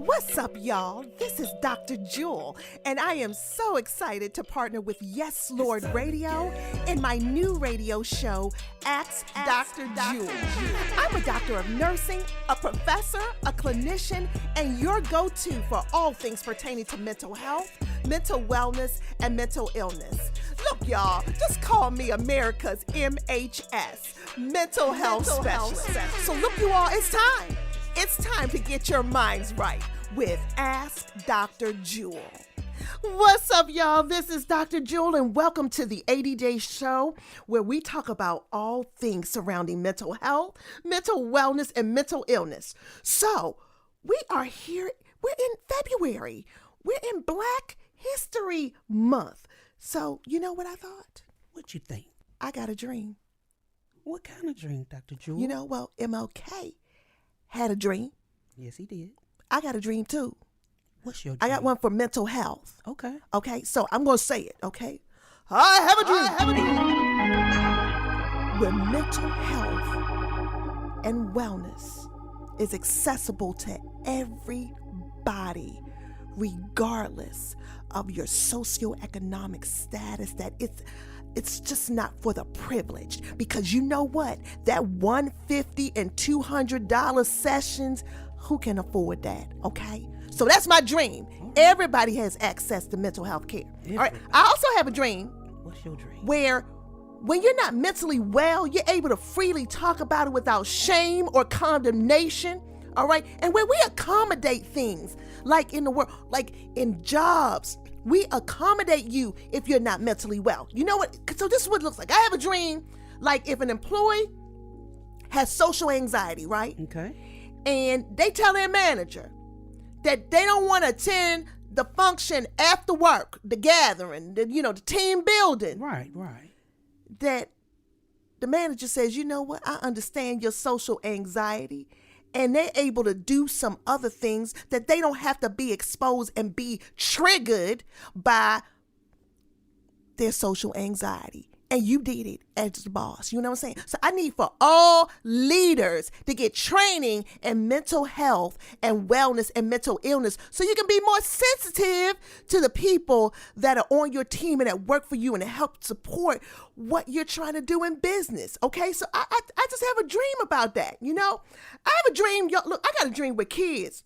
What's up, y'all? This is Dr. Jewel, and I am so excited to partner with Yes Lord Radio in my new radio show, Ask Dr. Jewel. I'm a doctor of nursing, a professor, a clinician, and your go-to for all things pertaining to mental health, mental wellness, and mental illness. Look, y'all, just call me America's MHS, Mental Health Specialist. So look, you all, it's time. It's time to get your minds right with Ask Dr. Jewel. What's up, y'all? This is Dr. Jewel, and welcome to the ADJ show, where we talk about all things surrounding mental health, mental wellness, and mental illness. So, we are here. We're in February. We're in Black History Month. So, you know what I thought? What you think? I got a dream. What kind of dream, Dr. Jewel? You know, well, MLK had a dream. Yes, he did. I got a dream too. What's your dream? I got one for mental health. Okay. Okay, so I'm going to say it, okay? I have a dream. Where mental health and wellness is accessible to everybody, regardless of your socioeconomic status, that it's just not for the privileged. Because you know what? That $150 and $200 sessions, who can afford that? Okay? So that's my dream. Everybody has access to mental health care. All right. I also have a dream. What's your dream? Where when you're not mentally well, you're able to freely talk about it without shame or condemnation. All right? And where we accommodate things like in the world, like in jobs, we accommodate you if you're not mentally well. You know what? So this is what it looks like. I have a dream, like if an employee has social anxiety, right? Okay. And they tell their manager that they don't want to attend the function after work, the gathering, the team building. Right. That the manager says, you know what? I understand your social anxiety. And they're able to do some other things that they don't have to be exposed and be triggered by their social anxiety. And you did it as the boss. You know what I'm saying? So I need for all leaders to get training in mental health and wellness and mental illness so you can be more sensitive to the people that are on your team and that work for you and help support what you're trying to do in business. Okay? So I just have a dream about that, I have a dream. Look, I got a dream where kids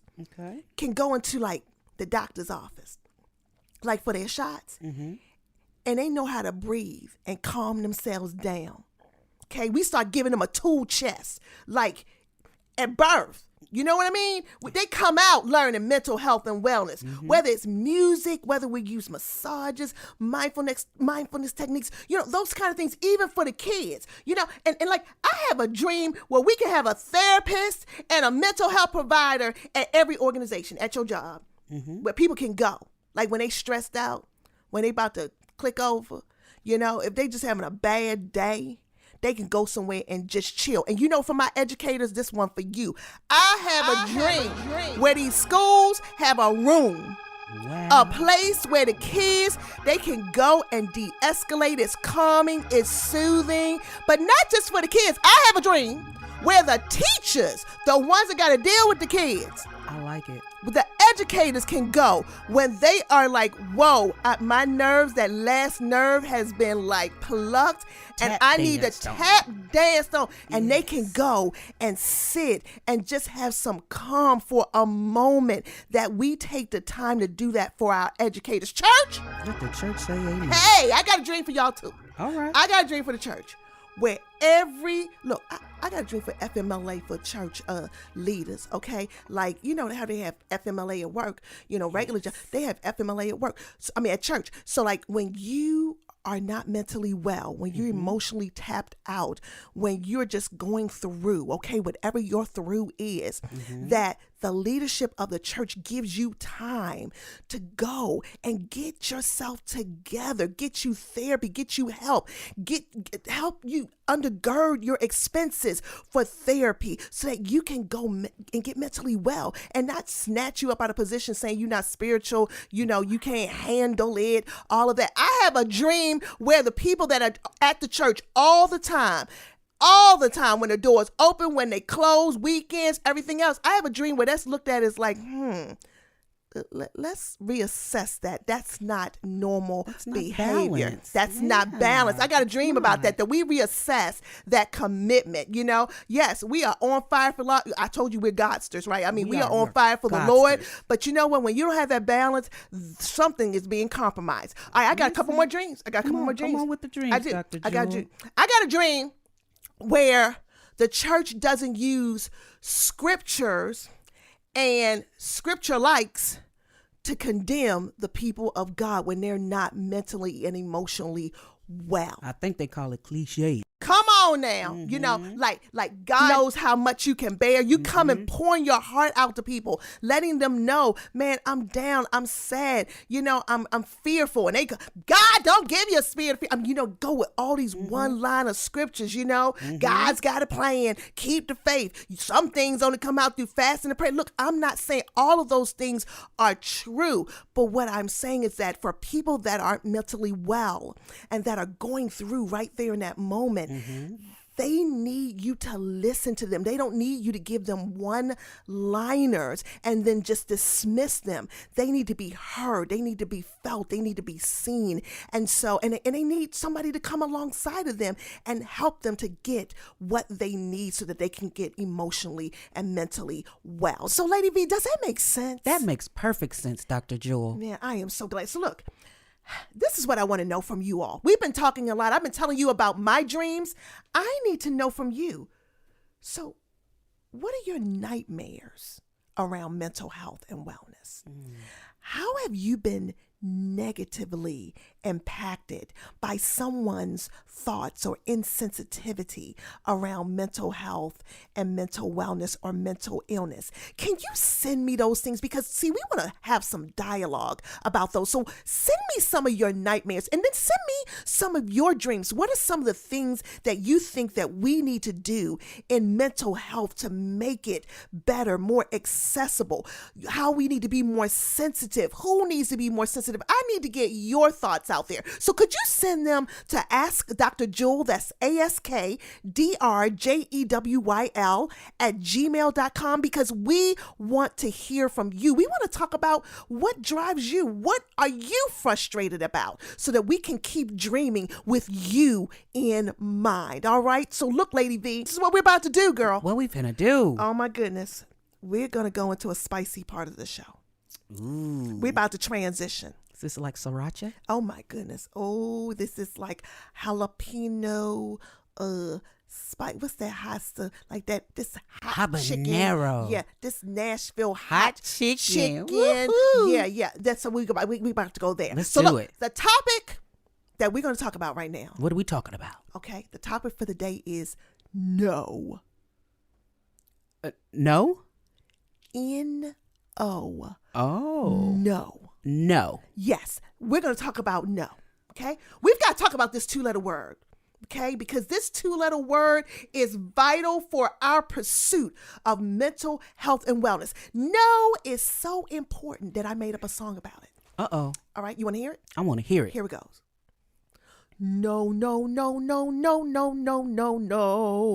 can go into like the doctor's office, like for their shots. Mm-hmm. And they know how to breathe and calm themselves down. Okay, we start giving them a tool chest, like at birth. You know what I mean? They come out learning mental health and wellness, whether it's music, whether we use massages, mindfulness techniques, those kind of things, even for the kids, and like I have a dream where we can have a therapist and a mental health provider at every organization, at your job, where people can go. Like when they stressed out, when they about to click over, if they just having a bad day, they can go somewhere and just chill. And for my educators, this one for you. I have a dream where these schools have a room, a place where the kids, they can go and de-escalate. It's calming, it's soothing, but not just for the kids. I have a dream where the teachers, the ones that got to deal with the kids, I like it. The educators can go when they are like, whoa, my nerves, that last nerve has been like plucked and I need to tap dance on. And they can go and sit and just have some calm for a moment, that we take the time to do that for our educators. Church? Let the church say amen. Hey, I got a dream for y'all too. All right. I got a dream for the church. Where I got a dream for FMLA for church leaders, okay? Like, how they have FMLA at work, regular job, they have FMLA at work, at church. So like when you are not mentally well, when you're emotionally tapped out, when you're just going through, okay, whatever your through is, that the leadership of the church gives you time to go and get yourself together, get you therapy, get you help, help you undergird your expenses for therapy so that you can go and get mentally well and not snatch you up out of position saying you're not spiritual, you can't handle it, all of that. I have a dream where the people that are at the church all the time, all the time, when the doors open, when they close, weekends, everything else. I have a dream where that's looked at as like, let's reassess that. That's not normal behavior. Balance. That's not balance. I got a dream about that we reassess that commitment. Yes, we are on fire for love. I told you we're Godsters, right? I mean, we are on fire for the Lord. But you know what? When you don't have that balance, something is being compromised. All right, I got a couple more dreams. Come on with the dreams, Dr. Jewel. I got a dream where the church doesn't use scriptures and scripture likes to condemn the people of God when they're not mentally and emotionally well. I think they call it cliche. Come on now. Like God knows how much you can bear. You come and pouring your heart out to people, letting them know, man, I'm down, I'm sad, I'm fearful. And they go, God don't give you a spirit of fear. Go with all these one line of scriptures, God's got a plan. Keep the faith. Some things only come out through fasting and prayer. Look, I'm not saying all of those things are true, but what I'm saying is that for people that aren't mentally well and that are going through right there in that moment, they need you to listen to them. They don't need you to give them one-liners and then just dismiss them. They need to be heard. They need to be felt. They need to be seen. And they need somebody to come alongside of them and help them to get what they need so that they can get emotionally and mentally well. So, Lady V, does that make sense? That makes perfect sense, Dr. Jewel. Man, I am so glad. So look, this is what I want to know from you all. We've been talking a lot. I've been telling you about my dreams. I need to know from you. So what are your nightmares around mental health and wellness? How have you been negatively impacted by someone's thoughts or insensitivity around mental health and mental wellness or mental illness? Can you send me those things? Because see, we want to have some dialogue about those. So send me some of your nightmares and then send me some of your dreams. What are some of the things that you think that we need to do in mental health to make it better, more accessible? How we need to be more sensitive? Who needs to be more sensitive? I need to get your thoughts out there. So could you send them to Ask Dr. Jewel, that's AskDrJewyl @gmail.com, because we want to hear from you. We want to talk about what drives you. What are you frustrated about so that we can keep dreaming with you in mind. All right. So look, Lady V, this is what we're about to do, girl. What we finna do? Oh my goodness. We're going to go into a spicy part of the show. Ooh. We're about to transition. Is this like sriracha? Oh my goodness. Oh, this is like jalapeno, spice. What's that hot stuff? Like that, this hot habanero. Chicken. Yeah, this Nashville hot chicken. Woo-hoo. Yeah. That's what we about to go there. Let's do it. The topic that we're going to talk about right now. What are we talking about? Okay, the topic for the day is no. No? N-O. Oh. No. No. Yes, we're going to talk about no. Okay, we've got to talk about this 2-letter word. Okay, because this 2-letter word is vital for our pursuit of mental health and wellness. No is so important that I made up a song about it. Uh-oh. All right, you want to hear it? I want to hear it. Here it goes. No, no, no, no, no, no, no, no, no.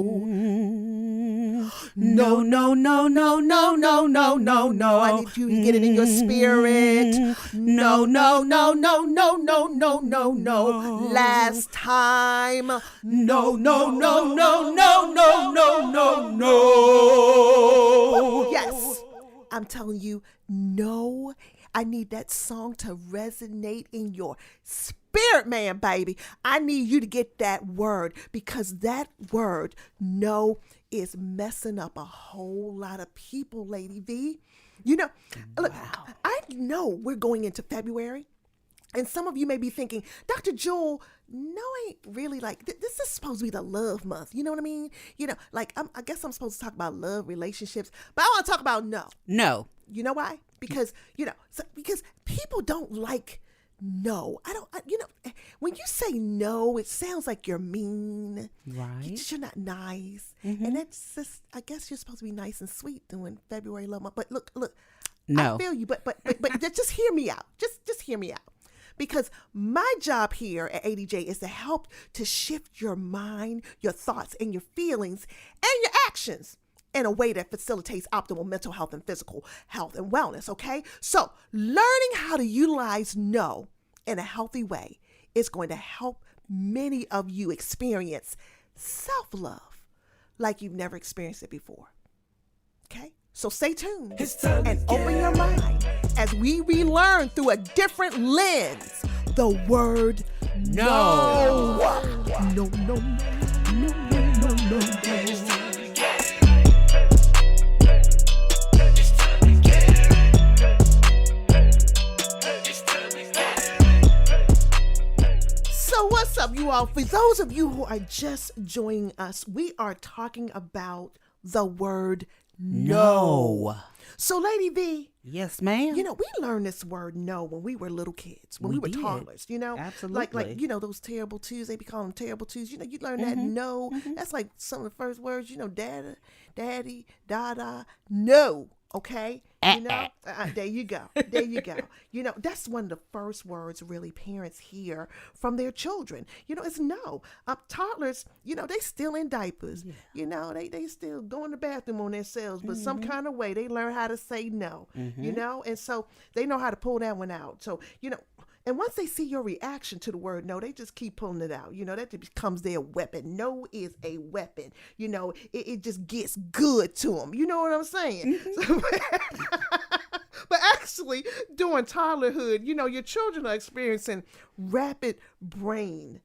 No, no, no, no, no, no, no, no, no. I need you to get it in your spirit. No, no, no, no, no, no, no, no, no. Last time. No, no, no, no, no, no, no, no, no. Yes. I'm telling you, no. I need that song to resonate in your spirit, man, baby. I need you to get that word, because that word, no, is messing up a whole lot of people, Lady V. You know, look, I know we're going into February, and some of you may be thinking, Dr. Jewel, no, ain't really like, this is supposed to be the love month. You know what I mean? You know, like, I guess I'm supposed to talk about love, relationships, but I want to talk about no. No. You know why? Because, because people don't like no. When you say no, it sounds like you're mean. Right. You're not nice. Mm-hmm. And that's just, I guess you're supposed to be nice and sweet during February love month. But look, no. I feel you, but just hear me out. Just hear me out. because my job here at ADJ is to help to shift your mind, your thoughts, and your feelings and your actions in a way that facilitates optimal mental health and physical health and wellness, okay? So learning how to utilize no in a healthy way is going to help many of you experience self-love like you've never experienced it before, okay? So stay tuned and open your mind as we relearn through a different lens the word no. No, no, no, no, no, no, no. So what's up, you all? For those of you who are just joining us, we are talking about the word no. So, Lady V. Yes, ma'am. You know, we learned this word no when we were little kids, when we were did. toddlers, you know? Absolutely. Like, you know, those terrible twos, they be calling them terrible twos. You know, you learn that no. That's like some of the first words, you know, daddy, dada, no. Okay, you know, there you go. There you go. You know, that's one of the first words really parents hear from their children. You know, it's no. Toddlers, you know, they still in diapers. Yeah. You know, they still go in the bathroom on themselves, but some kind of way they learn how to say no. You know, and so they know how to pull that one out. So, you know, and once they see your reaction to the word no, they just keep pulling it out. You know, that becomes their weapon. No is a weapon. You know, it just gets good to them. You know what I'm saying? So, but actually, during toddlerhood, you know, your children are experiencing rapid brain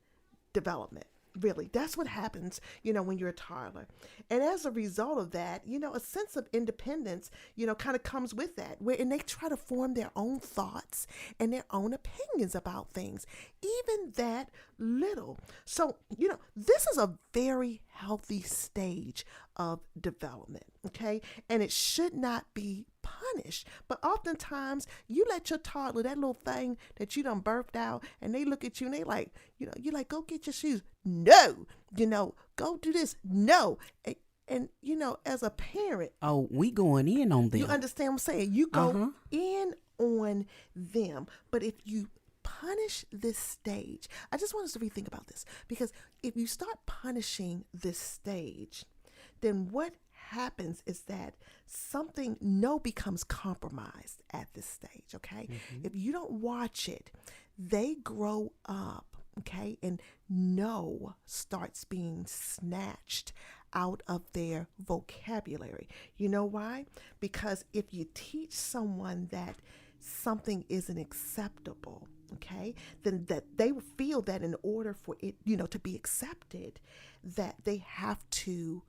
development. Really, that's what happens, you know, when you're a toddler. And as a result of that, you know, a sense of independence, you know, kind of comes with that, and they try to form their own thoughts and their own opinions about things, even that little. So, you know, this is a very healthy stage of development, okay? And it should not be punished. But oftentimes you let your toddler, that little thing that you done birthed out, and they look at you and they like, you know, you're like, go get your shoes. No, you know, go do this. No. And you know, as a parent, oh, we going in on them. You understand what I'm saying? You go in on them. But if you punish this stage, I just want us to rethink about this, because if you start punishing this stage, then what happens is that no becomes compromised at this stage, okay? If you don't watch it, they grow up, okay, and no starts being snatched out of their vocabulary. You know why? Because if you teach someone that something isn't acceptable, okay, then that they will feel that in order for it, you know, to be accepted, that they have to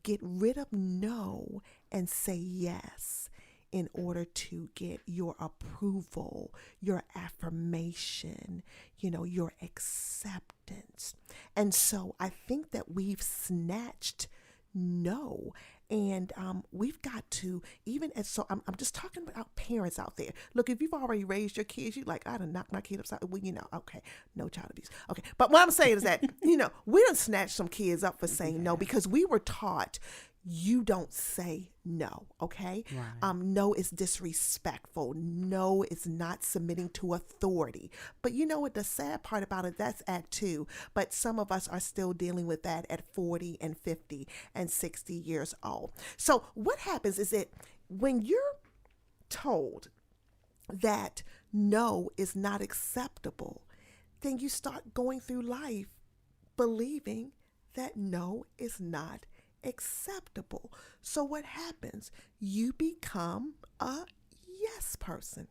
get rid of no and say yes in order to get your approval, your affirmation, you know, your acceptance. And so I think that we've snatched no. And we've got to, even as, so I'm just talking about parents out there. Look, if you've already raised your kids, you like, I done knocked my kid upside, well, you know, okay, no child abuse. Okay. But what I'm saying is that, you know, we done snatched some kids up for saying no, because we were taught you don't say no, okay? Right. No is disrespectful. No is not submitting to authority. But you know what, the sad part about it, that's at 2. But some of us are still dealing with that at 40 and 50 and 60 years old. So what happens is that when you're told that no is not acceptable, then you start going through life believing that no is not acceptable. So what happens? You become a yes person.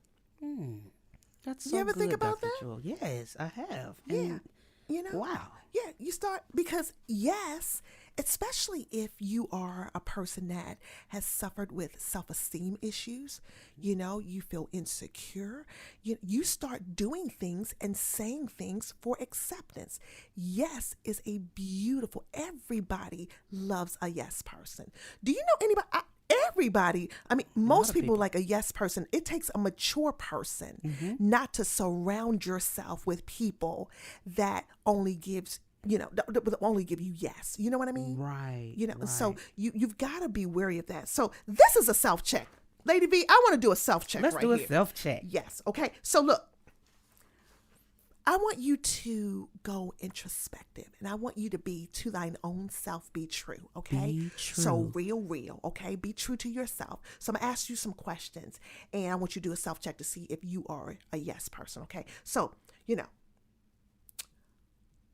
That's so you ever good, think about Dr. that? Jewel. Yes, I have. Yeah. And You know? wow. Yeah, you start, because yes, especially if you are a person that has suffered with self-esteem issues, you know, you feel insecure, you start doing things and saying things for acceptance. Yes is a beautiful, everybody loves a yes person. Do you know anybody? Everybody, I mean, most people like a yes person. It takes a mature person not to surround yourself with people that only gives, you know, that will only give you yes. You know what I mean? Right. You know, right. so you've got to be wary of that. So this is a self-check. Lady V, I want to do a self-check Let's right do a here. self-check. Yes. Okay. So look, I want you to go introspective, and I want you to be to thine own self, be true, okay? Be true. So real, okay? Be true to yourself. So I'm gonna ask you some questions, and I want you to do a self-check to see if you are a yes person, okay? So,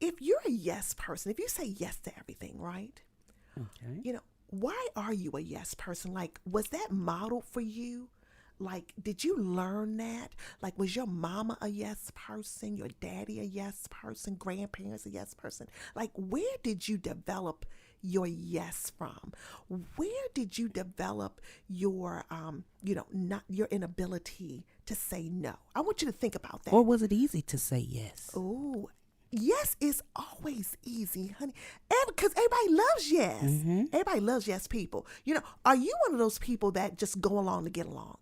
if you're a yes person, if you say yes to everything, right? Okay. Why are you a yes person? Like, was that modeled for you? Like, did you learn that? Like, was your mama a yes person? Your daddy a yes person? Grandparents a yes person? Like, where did you develop your yes from? Where did you develop your, not your inability to say no? I want you to think about that. Or was it easy to say yes? Oh, yes is always easy, honey. Because everybody loves yes. Everybody loves yes people. Are you one of those people that just go along to get along?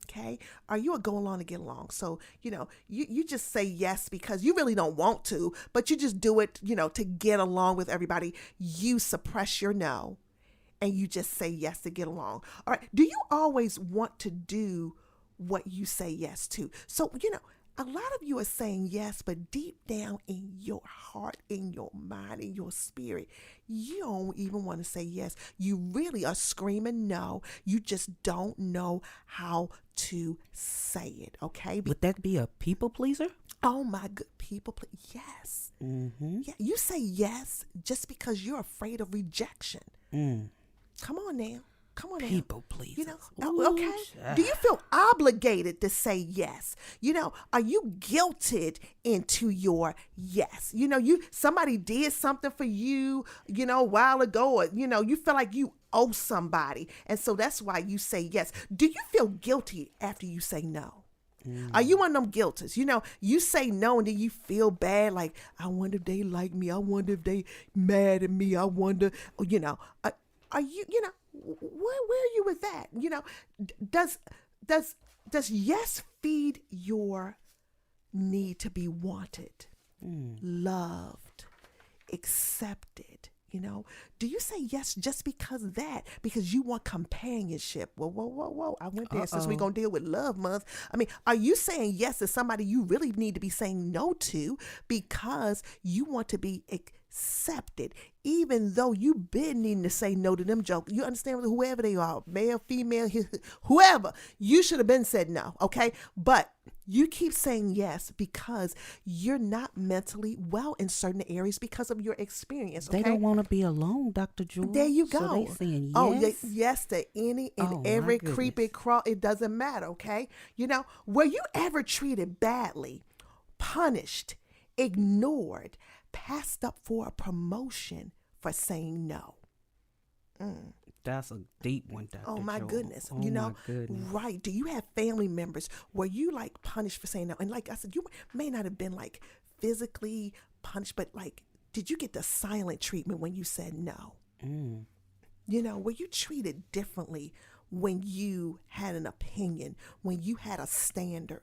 Okay. Are you a go along to get along? So, you just say yes because you really don't want to, but you just do it, to get along with everybody. You suppress your no and you just say yes to get along. All right. Do you always want to do what you say yes to? So, a lot of you are saying yes, but deep down in your heart, in your mind, in your spirit, you don't even want to say yes. You really are screaming no. You just don't know how to say it, okay? Would that be a people pleaser? Oh my good people, yes. Yeah, you say yes just because you're afraid of rejection. Come on now. People pleaser. Okay. Do you feel obligated to say yes? Are you guilted into your yes? Somebody did something for you, a while ago, or, you feel like you owe somebody. And so that's why you say yes. Do you feel guilty after you say no? Are you one of them guilters? You say no and then you feel bad. Like, I wonder if they like me. I wonder if they mad at me. I wonder, are you, where are you with that? Does yes feed your need to be wanted, loved, accepted? Do you say yes just because of that? Because you want companionship? Whoa. I went there since we're going to deal with Love Month. I mean, are you saying yes to somebody you really need to be saying no to because you want to be accepted, even though you've been needing to say no to them jokes? You understand, whoever they are, male, female, whoever, you should have been said no, okay? But you keep saying yes because you're not mentally well in certain areas because of your experience. Okay? They don't want to be alone, Dr. Jewel. There you go. So they saying yes. Oh, yes to any and every creepy crawl. It doesn't matter. Okay. Were you ever treated badly, punished, ignored, passed up for a promotion for saying no? That's a deep one, Dr. Oh my Joel. goodness. Oh my goodness. Right. Do you have family members where you like punished for saying no? And like I said, you may not have been like physically punished, but like, did you get the silent treatment when you said no? Were you treated differently when you had an opinion, when you had a standard?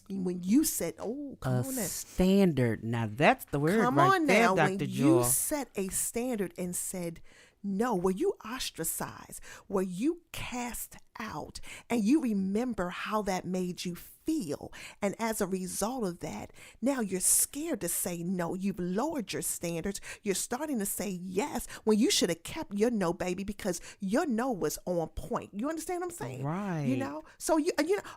When you said, come on now. Standard. Now that's the word Come right on there, now. Dr. When Joel. you set a standard and said no, were you ostracized? Were you cast out? And you remember how that made you feel. And as a result of that, now you're scared to say no. You've lowered your standards. You're starting to say yes when you should have kept your no, baby, because your no was on point. You understand what I'm saying? Right. So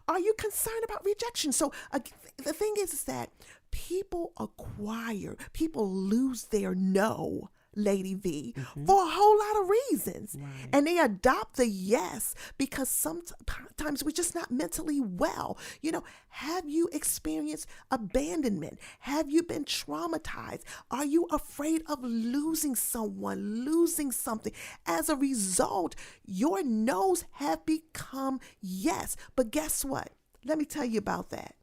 are you concerned about rejection? So the thing is that people lose their no, Lady V, for a whole lot of reasons. Right. And they adopt the yes because sometimes we're just not mentally well. Have you experienced abandonment? Have you been traumatized? Are you afraid of losing someone, losing something? As a result, your no's have become yes. But guess what? Let me tell you about that.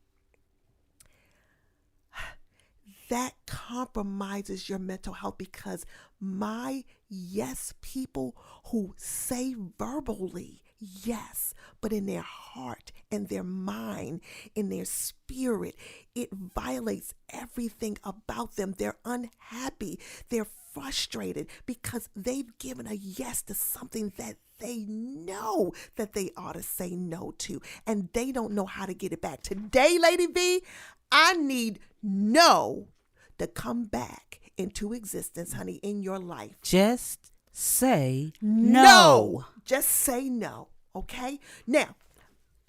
That compromises your mental health because my yes people who say verbally yes, but in their heart, in their mind, in their spirit, it violates everything about them. They're unhappy. They're frustrated because they've given a yes to something that they know that they ought to say no to, and they don't know how to get it back. Today, Lady V, I need no to come back into existence, honey, in your life. Just say no. Just say no, okay? Now,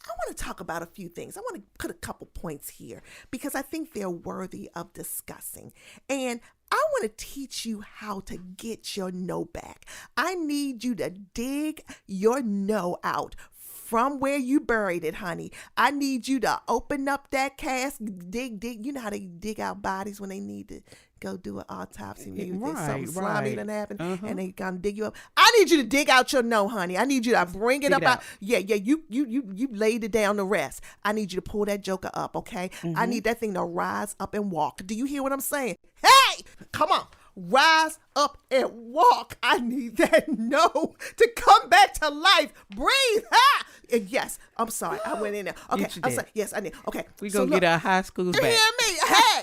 I want to talk about a few things. I want to put a couple points here because I think they're worthy of discussing. And I want to teach you how to get your no back. I need you to dig your no out from where you buried it, honey. I need you to open up that cask, dig. You know how they dig out bodies when they need to go do an autopsy. Maybe something slimy done happened, and they gonna dig you up. I need you to dig out your no, honey. I need you to bring it up. Out. Yeah. You laid it down to rest. I need you to pull that joker up, okay? I need that thing to rise up and walk. Do you hear what I'm saying? Hey, come on. Rise up and walk. I need that no to come back to life. Breathe. Ha! Yes, I'm sorry. I went in there. Okay, I'm sorry. Yes, I need. Okay, we gonna get our high schools back. You hear me? Hey,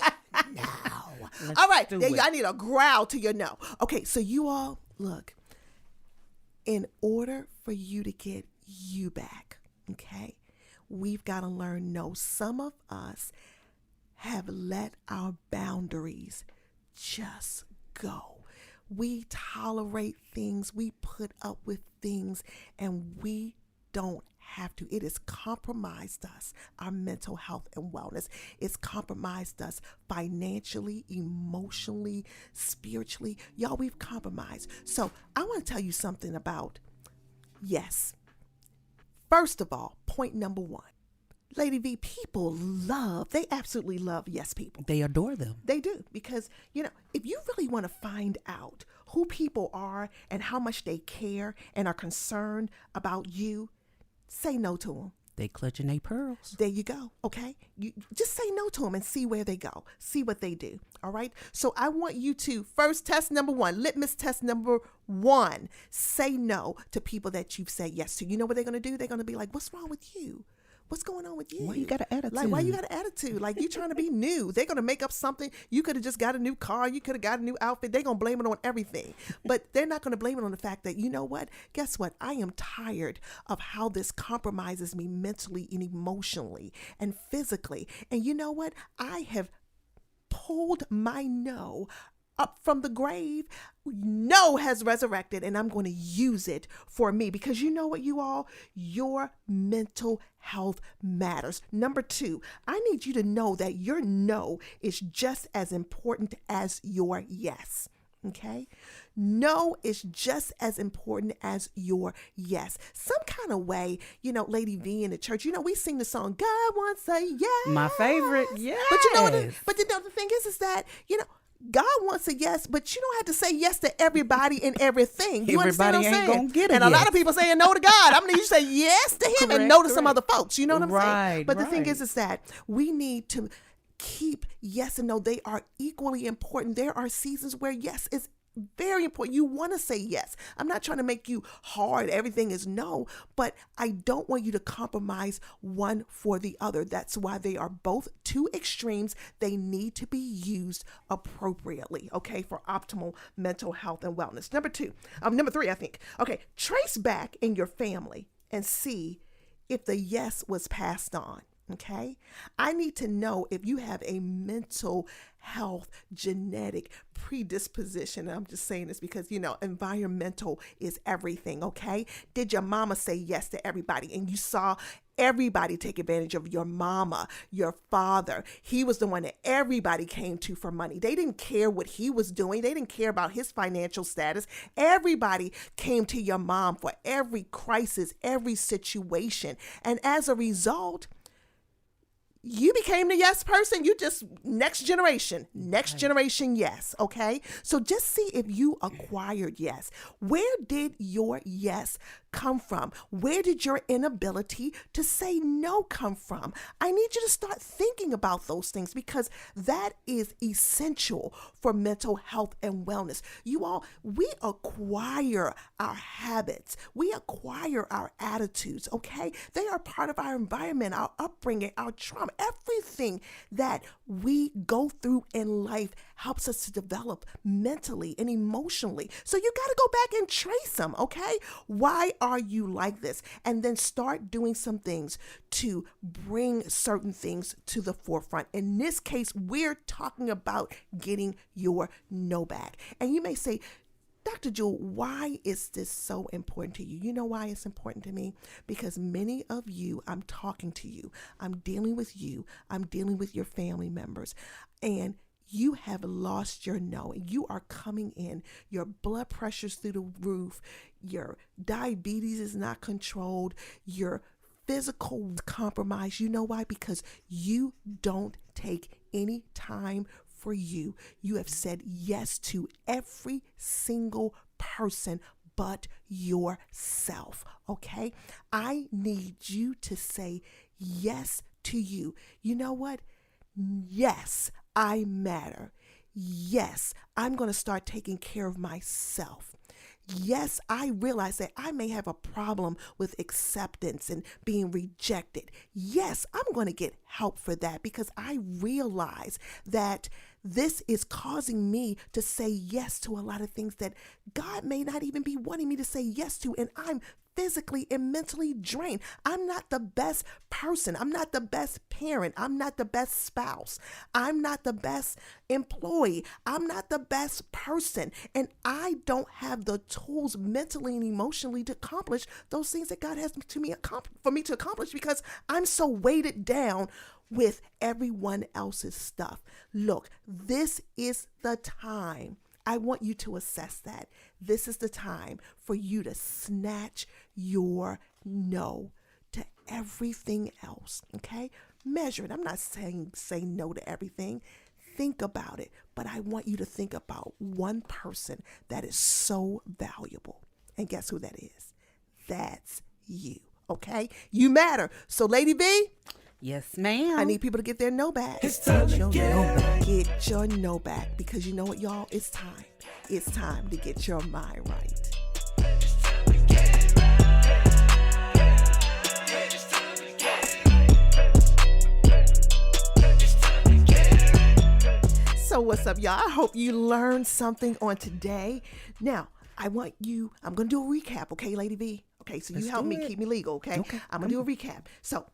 no. All right, there you. I need a growl to your no. Okay, so you all look. In order for you to get you back, okay, we've got to learn no. Some of us have let our boundaries just go. We tolerate things, we put up with things, and we don't have to. It has compromised us, our mental health and wellness. It's compromised us financially, emotionally, spiritually. Y'all, we've compromised. So I want to tell you something about yes. First of all, point number one. Lady V, they absolutely love yes people. They adore them. They do. Because, if you really want to find out who people are and how much they care and are concerned about you, say no to them. They clutching their pearls. There you go. Okay. You just say no to them and see where they go. See what they do. All right. So I want you to first test number one, litmus test number one, say no to people that you've said yes to. You know what they're going to do? They're going to be like, what's wrong with you? What's going on with you? Why you got an attitude? Like, why you got an attitude? Like, you trying to be new. They're going to make up something. You could have just got a new car. You could have got a new outfit. They're going to blame it on everything. But they're not going to blame it on the fact that, you know what? Guess what? I am tired of how this compromises me mentally and emotionally and physically. And you know what? I have pulled my no up from the grave. No has resurrected, and I'm going to use it for me because you know what, you all, your mental health matters. Number two, I need you to know that your no is just as important as your yes. Okay? No is just as important as your yes. Some kind of way, Lady V in the church, we sing the song, God wants a yes. My favorite, yes. But the thing is that, God wants a yes, but you don't have to say yes to everybody and everything. You Everybody understand what I'm ain't saying? gonna get it. And a lot of people saying no to God. I'm going to need you to say yes to him and no to some other folks. You know what I'm saying? But the thing is that we need to keep yes and no. They are equally important. There are seasons where yes is very important. You want to say yes. I'm not trying to make you hard. Everything is no, but I don't want you to compromise one for the other. That's why they are both two extremes. They need to be used appropriately, okay, for optimal mental health and wellness. Number three, I think. Okay, trace back in your family and see if the yes was passed on. Okay, I need to know if you have a mental health genetic predisposition. And I'm just saying this because, environmental is everything. Okay, did your mama say yes to everybody and you saw everybody take advantage of your mama, your father? He was the one that everybody came to for money. They didn't care what he was doing. They didn't care about his financial status. Everybody came to your mom for every crisis, every situation. And as a result, you became the yes person. You just next generation, yes. Okay. So just see if you acquired yes. Where did your yes come from? Where did your inability to say no come from? I need you to start thinking about those things because that is essential for mental health and wellness. You all, we acquire our habits. We acquire our attitudes, okay? They are part of our environment, our upbringing, our trauma. Everything that we go through in life helps us to develop mentally and emotionally. So you got to go back and trace them, okay? Why are you like this? And then start doing some things to bring certain things to the forefront. In this case, we're talking about getting your no back. And you may say, Dr. Jewel, why is this so important to you? You know why it's important to me? Because many of you, I'm talking to you, I'm dealing with you, I'm dealing with your family members, and you have lost your no. You are coming in, your blood pressure's through the roof, your diabetes is not controlled, your physical compromise. You know why? Because you don't take any time for you. You have said yes to every single person but yourself, okay? I need you to say yes to you. You know what? Yes, I matter. Yes, I'm going to start taking care of myself. Yes, I realize that I may have a problem with acceptance and being rejected. Yes, I'm going to get help for that because I realize that this is causing me to say yes to a lot of things that God may not even be wanting me to say yes to, and I'm physically and mentally drained. I'm not the best person. I'm not the best parent. I'm not the best spouse. I'm not the best employee. I'm not the best person. And I don't have the tools mentally and emotionally to accomplish those things that God has for me to accomplish because I'm so weighted down with everyone else's stuff. Look, this is the time. I want you to assess that. This is the time for you to snatch your no to everything else, okay? Measure it. I'm not saying say no to everything. Think about it, but I want you to think about one person that is so valuable. And guess who that is? That's you, okay? You matter. So, Lady B, yes, ma'am. I need people to get their no back. It's time to Get your no back because you know what, y'all? It's time. It's time to get your mind right. So what's up, y'all? I hope you learned something on today. Now, I'm going to do a recap, okay, Lady V? Okay, so you help me, keep me legal, okay? I'm going to do a recap. So,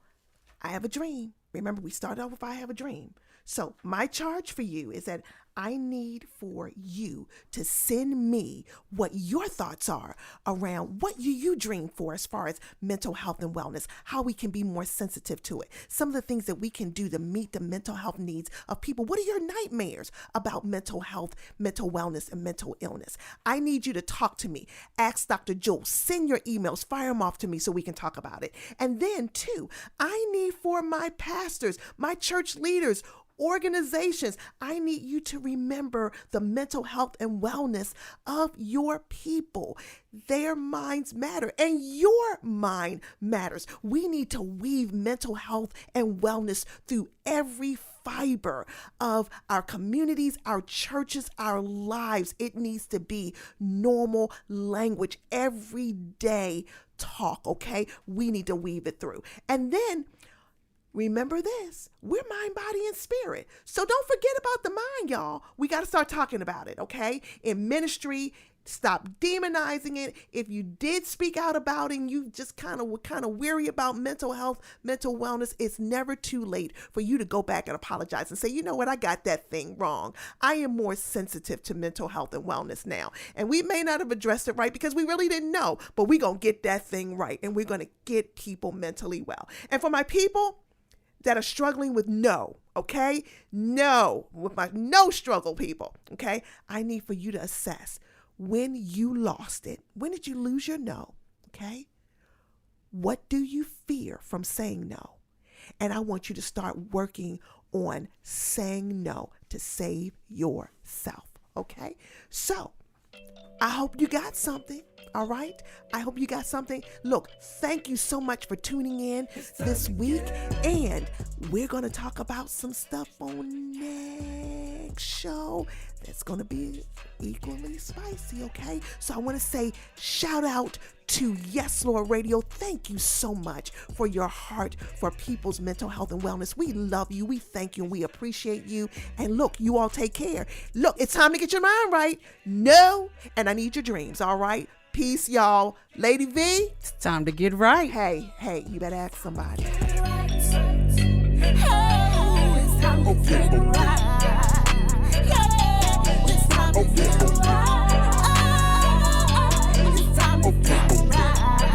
I have a dream. Remember, we started off with I have a dream. So my charge for you is that I need for you to send me what your thoughts are around what you dream for as far as mental health and wellness, how we can be more sensitive to it, some of the things that we can do to meet the mental health needs of people. What are your nightmares about mental health, mental wellness, and mental illness? I need you to talk to me. Ask Dr. Jewel. Send your emails. Fire them off to me so we can talk about it. And then, too, I need for my pastors, my church leaders, organizations, I need you to remember the mental health and wellness of your people. Their minds matter and your mind matters. We need to weave mental health and wellness through every fiber of our communities, our churches, our lives. It needs to be normal language, everyday talk, okay? We need to weave it through. And then remember this, we're mind, body, and spirit. So don't forget about the mind, y'all. We got to start talking about it, okay? In ministry, stop demonizing it. If you did speak out about it and you just kind of weary about mental health, mental wellness, it's never too late for you to go back and apologize and say, you know what, I got that thing wrong. I am more sensitive to mental health and wellness now. And we may not have addressed it right because we really didn't know, but we're going to get that thing right and we're going to get people mentally well. And for my people that are struggling with no, okay? No, with my no struggle people, okay? I need for you to assess when you lost it. When did you lose your no, okay? What do you fear from saying no? And I want you to start working on saying no to save yourself, okay? So, I hope you got something. All right. I hope you got something. Look, thank you so much for tuning in this week. And we're going to talk about some stuff on next show that's going to be equally spicy. Okay. So I want to say shout out to Yes Lord Radio. Thank you so much for your heart for people's mental health and wellness. We love you, we thank you, and we appreciate you. And look, you all take care. Look, it's time to get your mind right. No, and I need your dreams, all right? Peace, y'all. Lady V. It's time to get right. Hey, you better ask somebody. It's time to get right. Yeah, it's time to get right. It's time to get right.